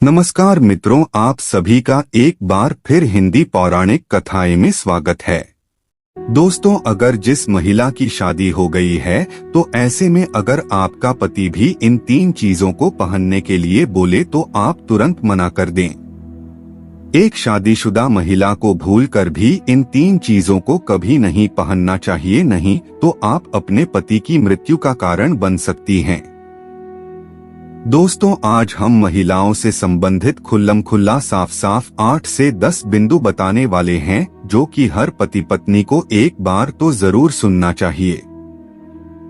नमस्कार मित्रों, आप सभी का एक बार फिर हिंदी पौराणिक कथाएं में स्वागत है। दोस्तों, अगर जिस महिला की शादी हो गई है तो ऐसे में अगर आपका पति भी इन 3 चीजों को पहनने के लिए बोले तो आप तुरंत मना कर दें। एक शादीशुदा महिला को भूलकर भी इन 3 चीजों को कभी नहीं पहनना चाहिए, नहीं तो आप अपने पति की मृत्यु का कारण बन सकती हैं। दोस्तों, आज हम महिलाओं से संबंधित खुल्लम-खुल्ला साफ-साफ 8 से 10 बिंदु बताने वाले हैं जो कि हर पति पत्नी को एक बार तो जरूर सुनना चाहिए।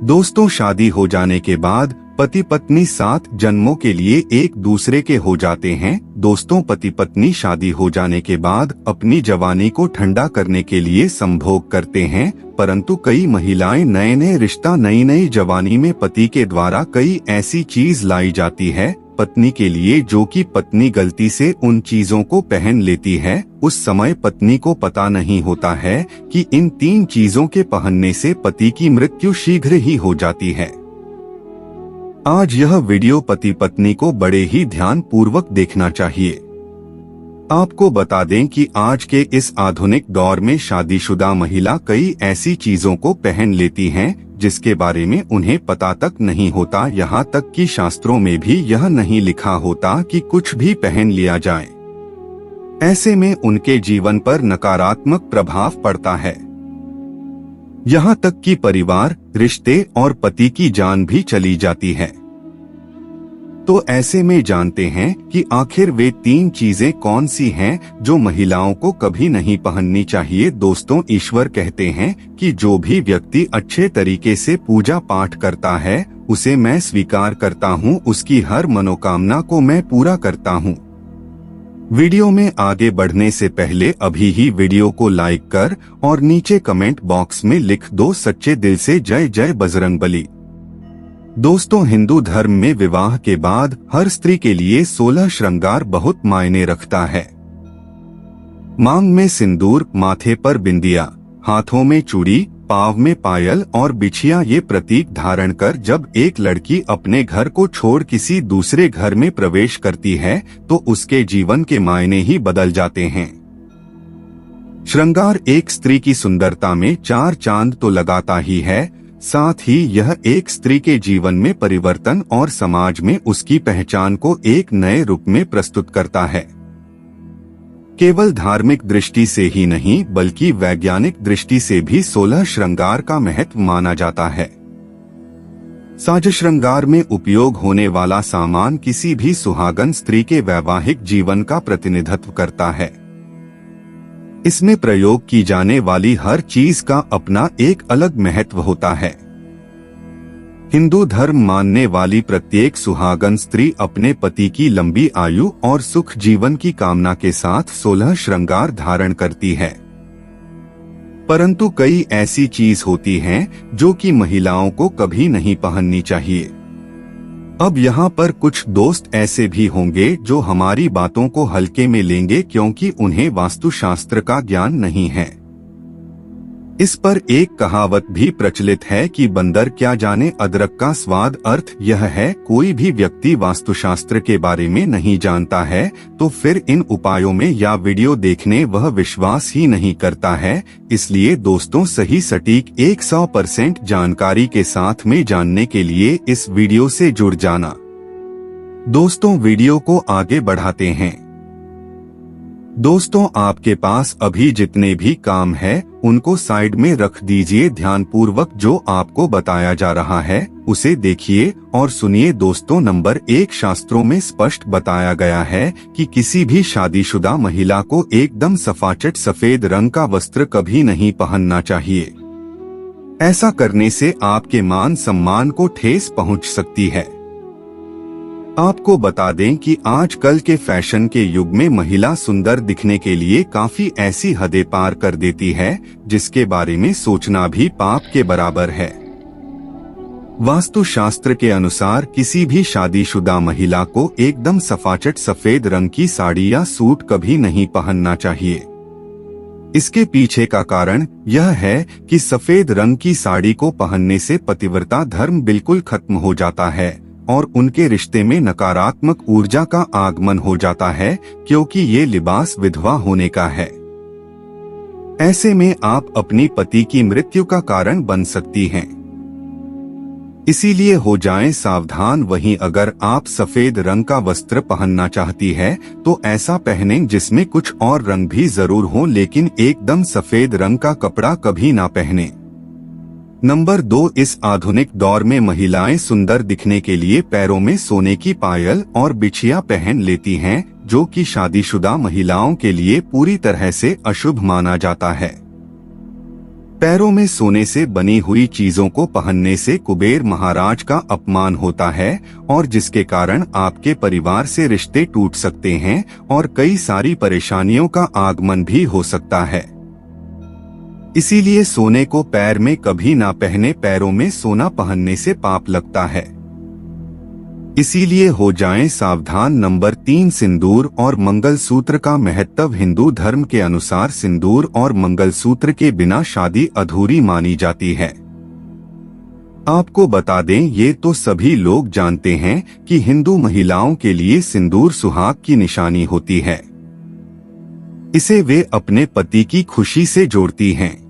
दोस्तों, शादी हो जाने के बाद पति पत्नी 7 जन्मों के लिए एक दूसरे के हो जाते हैं। दोस्तों, पति पत्नी शादी हो जाने के बाद अपनी जवानी को ठंडा करने के लिए संभोग करते हैं, परंतु कई महिलाएं नए नए रिश्ता नई नई जवानी में पति के द्वारा कई ऐसी चीज लाई जाती है पत्नी के लिए जो कि पत्नी गलती से उन चीजों को पहन लेती है। उस समय पत्नी को पता नहीं होता है कि इन 3 चीजों के पहनने से पति की मृत्यु शीघ्र ही हो जाती है। आज यह वीडियो पति पत्नी को बड़े ही ध्यान पूर्वक देखना चाहिए। आपको बता दें कि आज के इस आधुनिक दौर में शादीशुदा महिला कई ऐसी चीजों को पहन लेती हैं जिसके बारे में उन्हें पता तक नहीं होता, यहाँ तक कि शास्त्रों में भी यह नहीं लिखा होता कि कुछ भी पहन लिया जाए। ऐसे में उनके जीवन पर नकारात्मक प्रभाव पड़ता है, यहाँ तक कि परिवार, रिश्ते और पति की जान भी चली जाती है। तो ऐसे में जानते हैं कि आखिर वे 3 चीजें कौन सी हैं जो महिलाओं को कभी नहीं पहननी चाहिए। दोस्तों, ईश्वर कहते हैं कि जो भी व्यक्ति अच्छे तरीके से पूजा पाठ करता है उसे मैं स्वीकार करता हूँ, उसकी हर मनोकामना को मैं पूरा करता हूँ। वीडियो में आगे बढ़ने से पहले अभी ही वीडियो को लाइक कर और नीचे कमेंट बॉक्स में लिख दो सच्चे दिल से जय जय बजरंगबली। दोस्तों, हिंदू धर्म में विवाह के बाद हर स्त्री के लिए 16 श्रृंगार बहुत मायने रखता है। मांग में सिंदूर, माथे पर बिंदिया, हाथों में चूड़ी, पाँव में पायल और बिछिया, ये प्रतीक धारण कर जब एक लड़की अपने घर को छोड़ किसी दूसरे घर में प्रवेश करती है तो उसके जीवन के मायने ही बदल जाते हैं। श्रृंगार एक स्त्री की सुंदरता में 4 चांद तो लगाता ही है, साथ ही यह एक स्त्री के जीवन में परिवर्तन और समाज में उसकी पहचान को एक नए रूप में प्रस्तुत करता है। केवल धार्मिक दृष्टि से ही नहीं बल्कि वैज्ञानिक दृष्टि से भी 16 श्रृंगार का महत्व माना जाता है। साज श्रृंगार में उपयोग होने वाला सामान किसी भी सुहागन स्त्री के वैवाहिक जीवन का प्रतिनिधित्व करता है। इसमें प्रयोग की जाने वाली हर चीज का अपना एक अलग महत्व होता है। हिंदू धर्म मानने वाली प्रत्येक सुहागन स्त्री अपने पति की लंबी आयु और सुख जीवन की कामना के साथ 16 श्रृंगार धारण करती है, परंतु कई ऐसी चीज होती हैं जो कि महिलाओं को कभी नहीं पहननी चाहिए। अब यहाँ पर कुछ दोस्त ऐसे भी होंगे जो हमारी बातों को हल्के में लेंगे क्योंकि उन्हें वास्तुशास्त्र का ज्ञान नहीं है। इस पर एक कहावत भी प्रचलित है कि बंदर क्या जाने अदरक का स्वाद। अर्थ यह है, कोई भी व्यक्ति वास्तुशास्त्र के बारे में नहीं जानता है तो फिर इन उपायों में या वीडियो देखने वह विश्वास ही नहीं करता है। इसलिए दोस्तों, सही सटीक 100% जानकारी के साथ में जानने के लिए इस वीडियो से जुड़ जाना। दोस्तों, वीडियो को आगे बढ़ाते हैं। दोस्तों, आपके पास अभी जितने भी काम है उनको साइड में रख दीजिए। ध्यानपूर्वक जो आपको बताया जा रहा है उसे देखिए और सुनिए। दोस्तों, नंबर 1, शास्त्रों में स्पष्ट बताया गया है कि किसी भी शादीशुदा महिला को एकदम सफाचट सफेद रंग का वस्त्र कभी नहीं पहनना चाहिए। ऐसा करने से आपके मान सम्मान को ठेस पहुंच सकती है। आपको बता दें कि आजकल के फैशन के युग में महिला सुंदर दिखने के लिए काफी ऐसी हदें पार कर देती है जिसके बारे में सोचना भी पाप के बराबर है। वास्तुशास्त्र के अनुसार किसी भी शादीशुदा महिला को एकदम सफाचट सफेद रंग की साड़ी या सूट कभी नहीं पहनना चाहिए। इसके पीछे का कारण यह है कि सफेद रंग की साड़ी को पहनने से पतिव्रता धर्म बिल्कुल खत्म हो जाता है। और उनके रिश्ते में नकारात्मक ऊर्जा का आगमन हो जाता है, क्योंकि ये लिबास विधवा होने का है। ऐसे में आप अपनी पति की मृत्यु का कारण बन सकती हैं। इसीलिए हो जाएं सावधान। वहीं अगर आप सफेद रंग का वस्त्र पहनना चाहती है तो ऐसा पहनें जिसमें कुछ और रंग भी जरूर हो, लेकिन एकदम सफेद रंग का कपड़ा कभी ना पहने। नंबर 2, इस आधुनिक दौर में महिलाएं सुंदर दिखने के लिए पैरों में सोने की पायल और बिछिया पहन लेती हैं, जो कि शादीशुदा महिलाओं के लिए पूरी तरह से अशुभ माना जाता है। पैरों में सोने से बनी हुई चीजों को पहनने से कुबेर महाराज का अपमान होता है और जिसके कारण आपके परिवार से रिश्ते टूट सकते हैं और कई सारी परेशानियों का आगमन भी हो सकता है। इसीलिए सोने को पैर में कभी ना पहने। पैरों में सोना पहनने से पाप लगता है, इसीलिए हो जाएं सावधान। नंबर 3, सिंदूर और मंगलसूत्र का महत्व। हिंदू धर्म के अनुसार सिंदूर और मंगलसूत्र के बिना शादी अधूरी मानी जाती है। आपको बता दें, ये तो सभी लोग जानते हैं कि हिंदू महिलाओं के लिए सिंदूर सुहाग की निशानी होती है। इसे वे अपने पति की खुशी से जोड़ती हैं।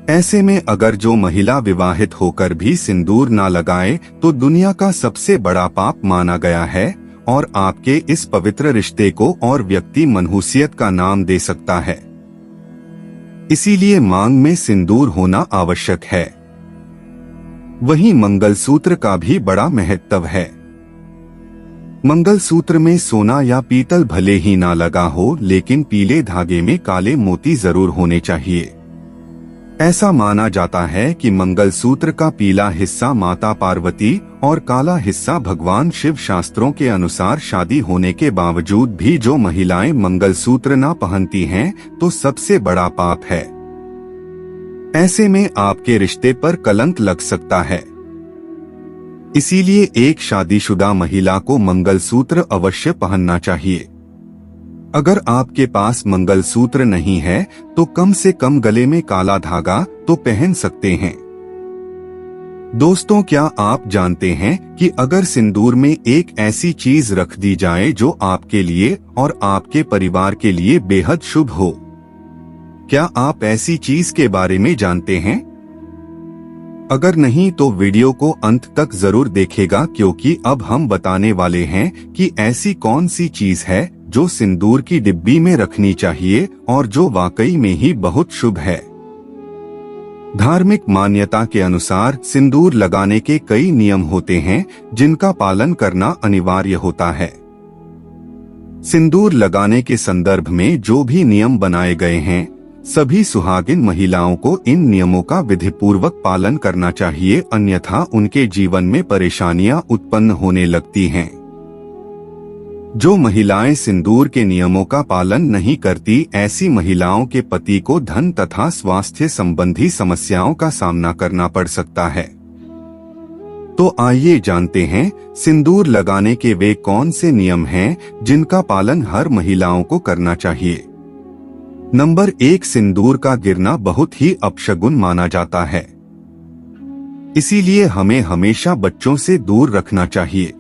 ऐसे में अगर जो महिला विवाहित होकर भी सिंदूर ना लगाए तो दुनिया का सबसे बड़ा पाप माना गया है और आपके इस पवित्र रिश्ते को और व्यक्ति मनहूसियत का नाम दे सकता है। इसीलिए मांग में सिंदूर होना आवश्यक है। वहीं मंगलसूत्र का भी बड़ा महत्व है। मंगलसूत्र में सोना या पीतल भले ही ना लगा हो, लेकिन पीले धागे में काले मोती जरूर होने चाहिए। ऐसा माना जाता है कि मंगलसूत्र का पीला हिस्सा माता पार्वती और काला हिस्सा भगवान शिव। शास्त्रों के अनुसार शादी होने के बावजूद भी जो महिलाएं मंगलसूत्र ना पहनती हैं तो सबसे बड़ा पाप है। ऐसे में आपके रिश्ते पर कलंक लग सकता है। इसीलिए एक शादीशुदा महिला को मंगलसूत्र अवश्य पहनना चाहिए। अगर आपके पास मंगलसूत्र नहीं है तो कम से कम गले में काला धागा तो पहन सकते हैं। दोस्तों, क्या आप जानते हैं कि अगर सिंदूर में एक ऐसी चीज रख दी जाए जो आपके लिए और आपके परिवार के लिए बेहद शुभ हो? क्या आप ऐसी चीज के बारे में जानते हैं? अगर नहीं तो वीडियो को अंत तक जरूर देखेगा, क्योंकि अब हम बताने वाले हैं कि ऐसी कौन सी चीज है जो सिंदूर की डिब्बी में रखनी चाहिए और जो वाकई में ही बहुत शुभ है। धार्मिक मान्यता के अनुसार सिंदूर लगाने के कई नियम होते हैं जिनका पालन करना अनिवार्य होता है। सिंदूर लगाने के संदर्भ में जो भी नियम बनाए गए हैं, सभी सुहागिन महिलाओं को इन नियमों का विधिपूर्वक पालन करना चाहिए, अन्यथा उनके जीवन में परेशानियां उत्पन्न होने लगती हैं। जो महिलाएं सिंदूर के नियमों का पालन नहीं करती, ऐसी महिलाओं के पति को धन तथा स्वास्थ्य संबंधी समस्याओं का सामना करना पड़ सकता है। तो आइए जानते हैं सिंदूर लगाने के वे कौन से नियम हैं जिनका पालन हर महिलाओं को करना चाहिए। नंबर 1, सिंदूर का गिरना बहुत ही अपशगुन माना जाता है। इसीलिए हमें हमेशा बच्चों से दूर रखना चाहिए।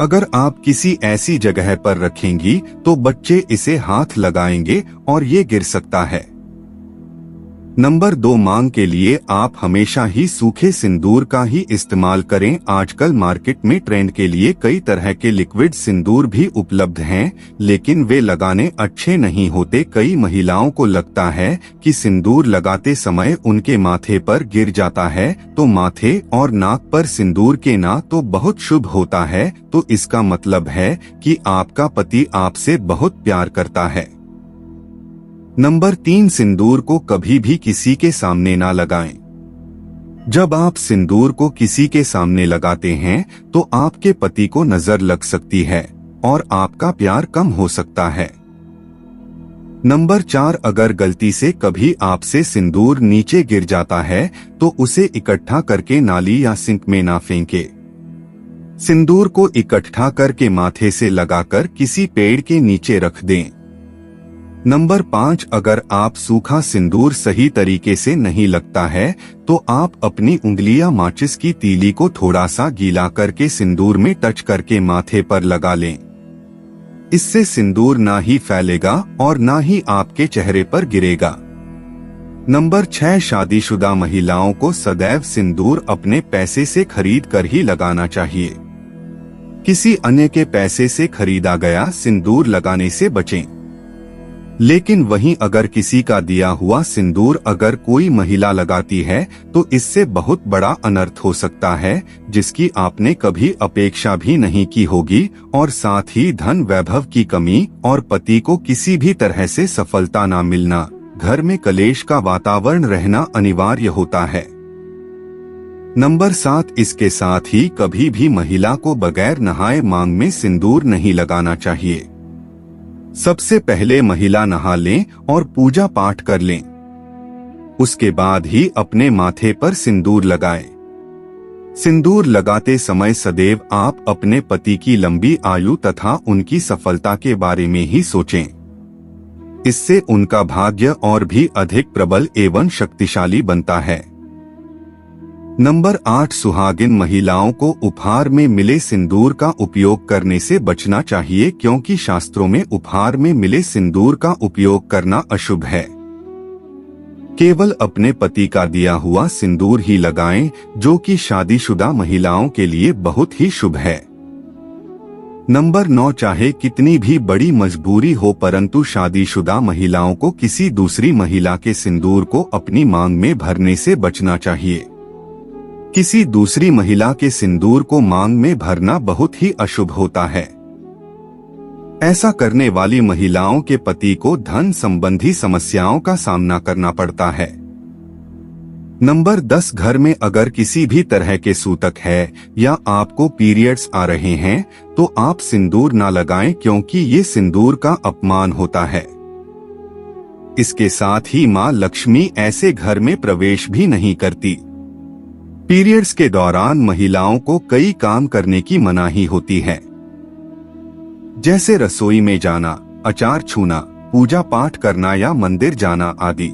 अगर आप किसी ऐसी जगह पर रखेंगी तो बच्चे इसे हाथ लगाएंगे और ये गिर सकता है। नंबर 2, मांग के लिए आप हमेशा ही सूखे सिंदूर का ही इस्तेमाल करें। आजकल मार्केट में ट्रेंड के लिए कई तरह के लिक्विड सिंदूर भी उपलब्ध हैं, लेकिन वे लगाने अच्छे नहीं होते। कई महिलाओं को लगता है कि सिंदूर लगाते समय उनके माथे पर गिर जाता है, तो माथे और नाक पर सिंदूर के ना तो बहुत शुभ होता है, तो इसका मतलब है कि आपका पति आपसे बहुत प्यार करता है। नंबर 3, सिंदूर को कभी भी किसी के सामने ना लगाएं। जब आप सिंदूर को किसी के सामने लगाते हैं तो आपके पति को नजर लग सकती है और आपका प्यार कम हो सकता है। नंबर 4, अगर गलती से कभी आपसे सिंदूर नीचे गिर जाता है तो उसे इकट्ठा करके नाली या सिंक में ना फेंके। सिंदूर को इकट्ठा करके माथे से लगाकर किसी पेड़ के नीचे रख दें। नंबर 5, अगर आप सूखा सिंदूर सही तरीके से नहीं लगता है तो आप अपनी उंगलियां माचिस की तीली को थोड़ा सा गीला करके सिंदूर में टच करके माथे पर लगा लें। इससे सिंदूर ना ही फैलेगा और ना ही आपके चेहरे पर गिरेगा। नंबर 6, शादीशुदा महिलाओं को सदैव सिंदूर अपने पैसे से खरीद कर ही लगाना चाहिए। किसी अन्य के पैसे से खरीदा गया सिंदूर लगाने से बचें। लेकिन वहीं अगर किसी का दिया हुआ सिंदूर अगर कोई महिला लगाती है तो इससे बहुत बड़ा अनर्थ हो सकता है, जिसकी आपने कभी अपेक्षा भी नहीं की होगी, और साथ ही धन वैभव की कमी और पति को किसी भी तरह से सफलता न मिलना, घर में कलेश का वातावरण रहना अनिवार्य होता है। नंबर 7, इसके साथ ही कभी भी महिला को बगैर नहाए मांग में सिंदूर नहीं लगाना चाहिए। सबसे पहले महिला नहा लें और पूजा पाठ कर लें। उसके बाद ही अपने माथे पर सिंदूर लगाएं। सिंदूर लगाते समय सदैव आप अपने पति की लंबी आयु तथा उनकी सफलता के बारे में ही सोचें। इससे उनका भाग्य और भी अधिक प्रबल एवं शक्तिशाली बनता है। नंबर 8, सुहागिन महिलाओं को उपहार में मिले सिंदूर का उपयोग करने से बचना चाहिए, क्योंकि शास्त्रों में उपहार में मिले सिंदूर का उपयोग करना अशुभ है। केवल अपने पति का दिया हुआ सिंदूर ही लगाएं, जो कि शादीशुदा महिलाओं के लिए बहुत ही शुभ है। नंबर 9, चाहे कितनी भी बड़ी मजबूरी हो परंतु शादीशुदा महिलाओं को किसी दूसरी महिला के सिंदूर को अपनी मांग में भरने से बचना चाहिए। किसी दूसरी महिला के सिंदूर को मांग में भरना बहुत ही अशुभ होता है। ऐसा करने वाली महिलाओं के पति को धन संबंधी समस्याओं का सामना करना पड़ता है। नंबर 10, घर में अगर किसी भी तरह के सूतक है या आपको पीरियड्स आ रहे हैं तो आप सिंदूर ना लगाएं, क्योंकि ये सिंदूर का अपमान होता है। इसके साथ ही मां लक्ष्मी ऐसे घर में प्रवेश भी नहीं करती। पीरियड्स के दौरान महिलाओं को कई काम करने की मनाही होती है, जैसे रसोई में जाना, अचार छूना, पूजा पाठ करना या मंदिर जाना आदि।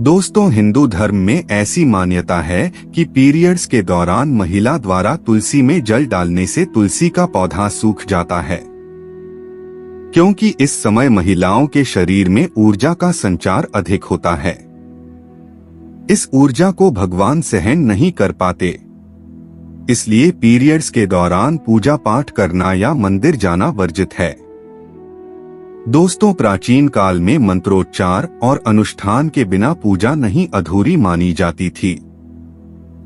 दोस्तों, हिंदू धर्म में ऐसी मान्यता है कि पीरियड्स के दौरान महिला द्वारा तुलसी में जल डालने से तुलसी का पौधा सूख जाता है, क्योंकि इस समय महिलाओं के शरीर में ऊर्जा का संचार अधिक होता है। इस ऊर्जा को भगवान सहन नहीं कर पाते, इसलिए पीरियड्स के दौरान पूजा पाठ करना या मंदिर जाना वर्जित है। दोस्तों, प्राचीन काल में मंत्रोच्चार और अनुष्ठान के बिना पूजा नहीं अधूरी मानी जाती थी।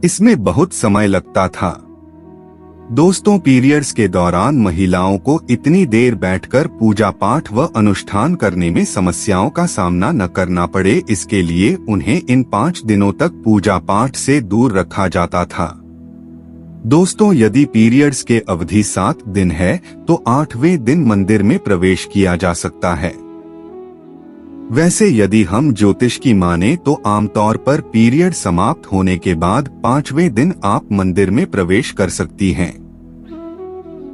इसमें बहुत समय लगता था। दोस्तों, पीरियड्स के दौरान महिलाओं को इतनी देर बैठकर पूजा पाठ व अनुष्ठान करने में समस्याओं का सामना न करना पड़े, इसके लिए उन्हें इन 5 दिनों तक पूजा पाठ से दूर रखा जाता था। दोस्तों, यदि पीरियड्स के अवधि 7 दिन है तो 8वें दिन मंदिर में प्रवेश किया जा सकता है। वैसे यदि हम ज्योतिष की माने तो आमतौर पर पीरियड समाप्त होने के बाद 5वें दिन आप मंदिर में प्रवेश कर सकती हैं।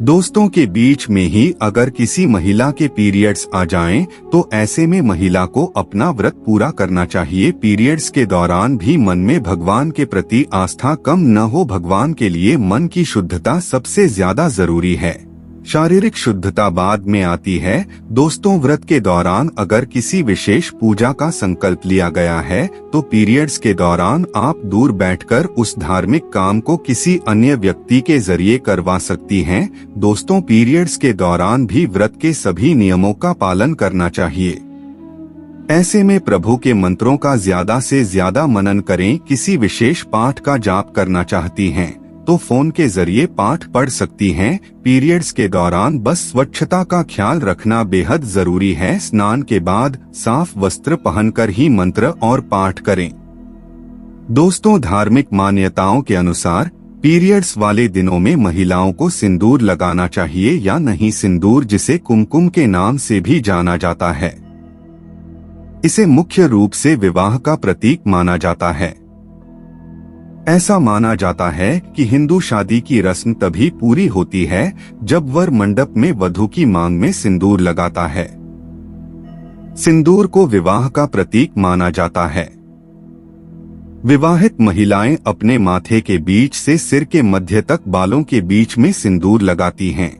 दोस्तों, के बीच में ही अगर किसी महिला के पीरियड्स आ जाएं, तो ऐसे में महिला को अपना व्रत पूरा करना चाहिए। पीरियड्स के दौरान भी मन में भगवान के प्रति आस्था कम न हो। भगवान के लिए मन की शुद्धता सबसे ज्यादा जरूरी है, शारीरिक शुद्धता बाद में आती है। दोस्तों, व्रत के दौरान अगर किसी विशेष पूजा का संकल्प लिया गया है तो पीरियड्स के दौरान आप दूर बैठकर उस धार्मिक काम को किसी अन्य व्यक्ति के जरिए करवा सकती हैं। दोस्तों, पीरियड्स के दौरान भी व्रत के सभी नियमों का पालन करना चाहिए। ऐसे में प्रभु के मंत्रों का ज्यादा से ज्यादा मनन करें। किसी विशेष पाठ का जाप करना चाहती हैं तो फोन के जरिए पाठ पढ़ सकती हैं। पीरियड्स के दौरान बस स्वच्छता का ख्याल रखना बेहद जरूरी है। स्नान के बाद साफ वस्त्र पहनकर ही मंत्र और पाठ करें। दोस्तों, धार्मिक मान्यताओं के अनुसार पीरियड्स वाले दिनों में महिलाओं को सिंदूर लगाना चाहिए या नहीं। सिंदूर, जिसे कुमकुम के नाम से भी जाना जाता है, इसे मुख्य रूप से विवाह का प्रतीक माना जाता है। ऐसा माना जाता है कि हिंदू शादी की रस्म तभी पूरी होती है जब वर मंडप में वधू की मांग में सिंदूर लगाता है। सिंदूर को विवाह का प्रतीक माना जाता है। विवाहित महिलाएं अपने माथे के बीच से सिर के मध्य तक बालों के बीच में सिंदूर लगाती हैं।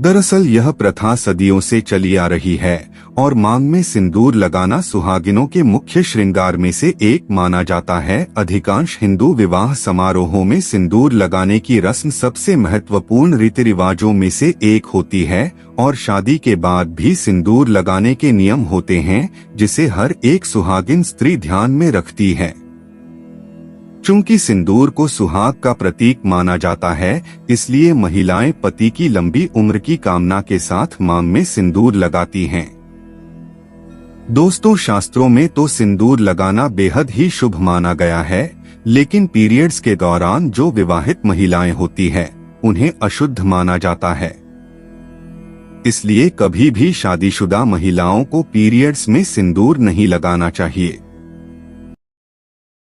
दरअसल यह प्रथा सदियों से चली आ रही है और मांग में सिंदूर लगाना सुहागिनों के मुख्य श्रृंगार में से एक माना जाता है। अधिकांश हिंदू विवाह समारोहों में सिंदूर लगाने की रस्म सबसे महत्वपूर्ण रीति रिवाजों में से एक होती है और शादी के बाद भी सिंदूर लगाने के नियम होते हैं जिसे हर एक सुहागिन स्त्री ध्यान में रखती है। चूंकि सिंदूर को सुहाग का प्रतीक माना जाता है, इसलिए महिलाएं पति की लंबी उम्र की कामना के साथ मांग में सिंदूर लगाती हैं। दोस्तों, शास्त्रों में तो सिंदूर लगाना बेहद ही शुभ माना गया है, लेकिन पीरियड्स के दौरान जो विवाहित महिलाएं होती हैं, उन्हें अशुद्ध माना जाता है। इसलिए कभी भी शादीशुदा महिलाओं को पीरियड्स में सिंदूर नहीं लगाना चाहिए।